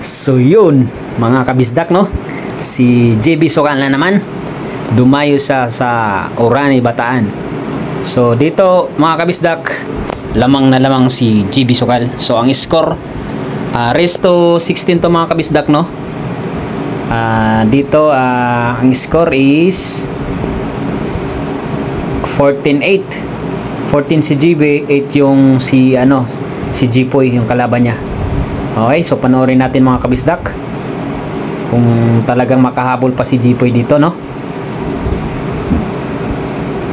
So yun, mga kabisdak, no? Si JB Sokal na naman dumayo sa Orani, Bataan. So dito, mga kabisdak, lamang na lamang si JB Sokal. So ang score, resto 16 to, mga kabisdak, no? Dito ang score is 14-8. 14 si GB, 8 yung si Jipoy, yung kalaban niya. Okay, so panoorin natin, mga kabisdak, kung talagang makahabol pa si Jipoy dito, no?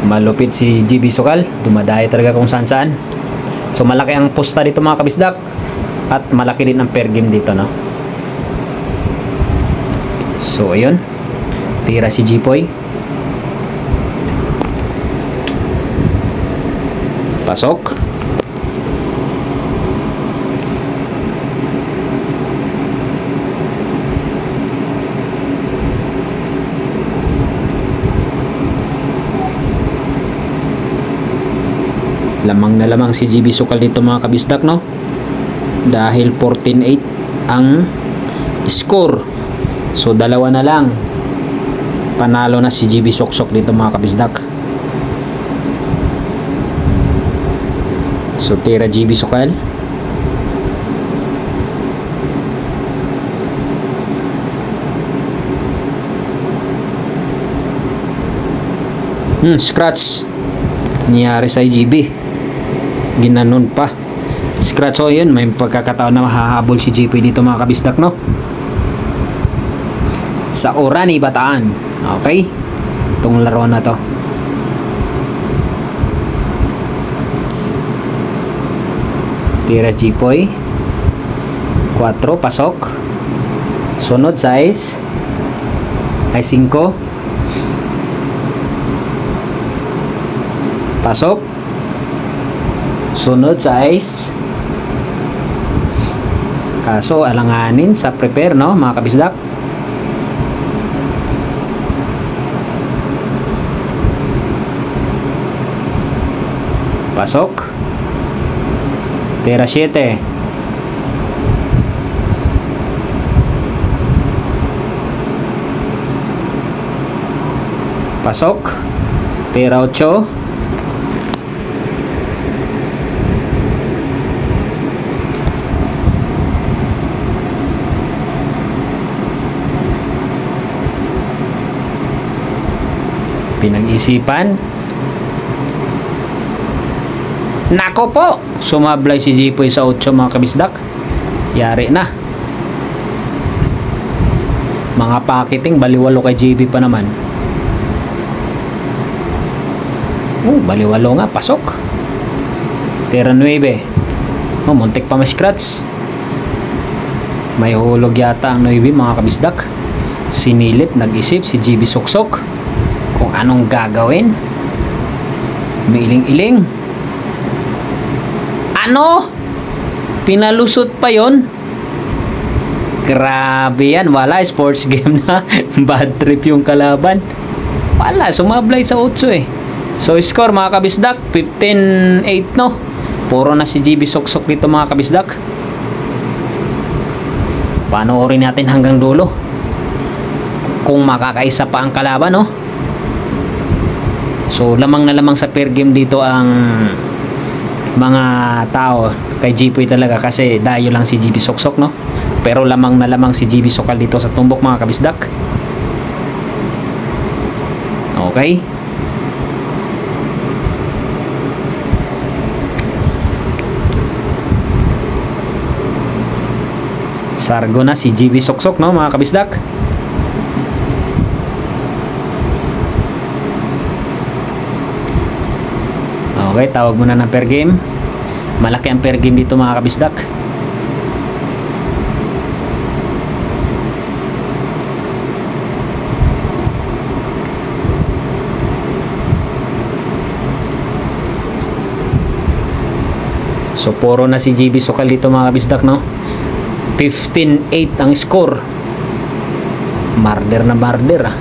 Malupit si JB Sokal, dumadayo talaga kung saan saan. So malaki ang pusta dito, mga kabisdak, at malaki din ang per game dito, no? So ayun, tira si Jipoy, pasok. Lamang na lamang si JB Sokal dito, mga kabisdak, no? Dahil 14-8 ang score. So dalawa na lang, panalo na si JB Soksok dito, mga kabisdak. So tira JB Sokal. Scratch nangyari sa JB, ginanon pa, scratch. So yun, may pagkakataon na mahahabol si JB dito, mga kabisdak, no? Sa Orani, Bataan. Okay, itong laro na to. Tira Jipoy, 4, pasok. Sunod size ay 5, pasok. Sunod size, kaso alanganin sa prepare, no, mga kabisdak. Pasok. Tira 7, pasok. Tira 8, pinag-isipan. Nako po, sumablay si Jipoy sa 8, mga kabisdak. Yari na. Mga pakiting, baliwalo kay JB pa naman. Baliwalo nga, pasok. Tira 9. Muntik pa may scratch. May hulog yata ang 9, mga kabisdak. Sinilip, nag-isip si JB Soksok kung anong gagawin. May iling-iling. Pinalusot pa yon. Grabe yan, wala, sports game na. Bad trip yung kalaban. Wala, sumablay sa 8 eh. So score, mga kabisdak, 15-8, no? Puro na si JB Soksok dito, mga kabisdak. Panoorin natin hanggang dulo kung makakaisa pa ang kalaban, no? So lamang na lamang sa per game dito ang mga tao kay Jipoy talaga, kasi dayo lang si JB Soksok, no? Pero lamang na lamang si JB Sokal dito sa tumbok, mga kabisdak. Okay, sargo na si JB Soksok, no, mga kabisdak. Okay, tawag muna ng per game. Malaki ang per game dito, mga kabisdak. So puro na si JB Sokal dito, mga kabisdak, no? 15-8 ang score. Marder na marder,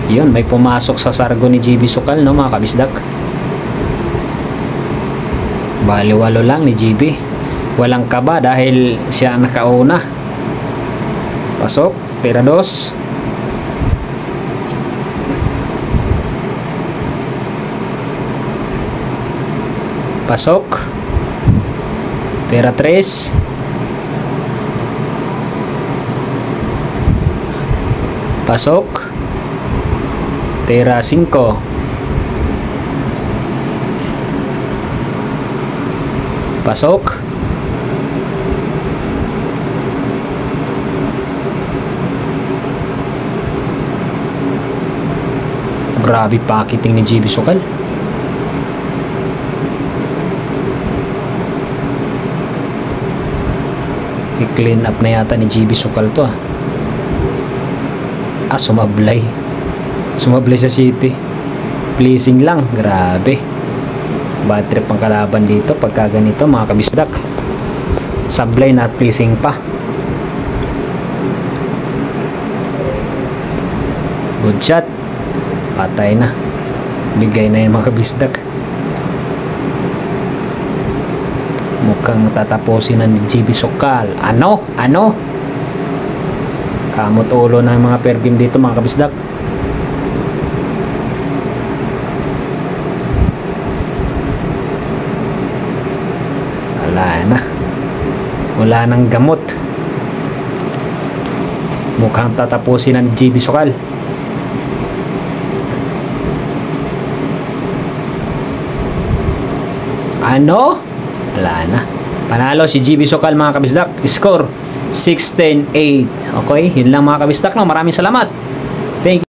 Yun, may pumasok sa sargo ni GB Sukal, no, mga kabisdak. Baliwalo lang ni GB. Walang kaba dahil siya nakauna. Pasok, tira 2. Pasok, tira 3. Pasok, tira 5. Pasok, grabe pakiting ni GB Sukal. I-clean up na yata ni GB Sukal to, sumablay sa city. Pleasing lang, grabe. Bad trip ang kalaban dito pagka ganito, mga kabisdak. Sablay na at pleasing pa. Good shot. Patay na. Bigay na yung mga kabisdak. Mukhang tatapusin na ni GB Sukal. Ano? Kamot ulo ng mga per game dito, mga kabisdak. Wala nang gamot. Mukhang tatapusin ng GB Sukal. Ano? Wala na. Panalo si GB Sukal, mga kabisdak. Score 16-8. Okay, yun lang, mga kabisdak, no? Maraming salamat. Thank you.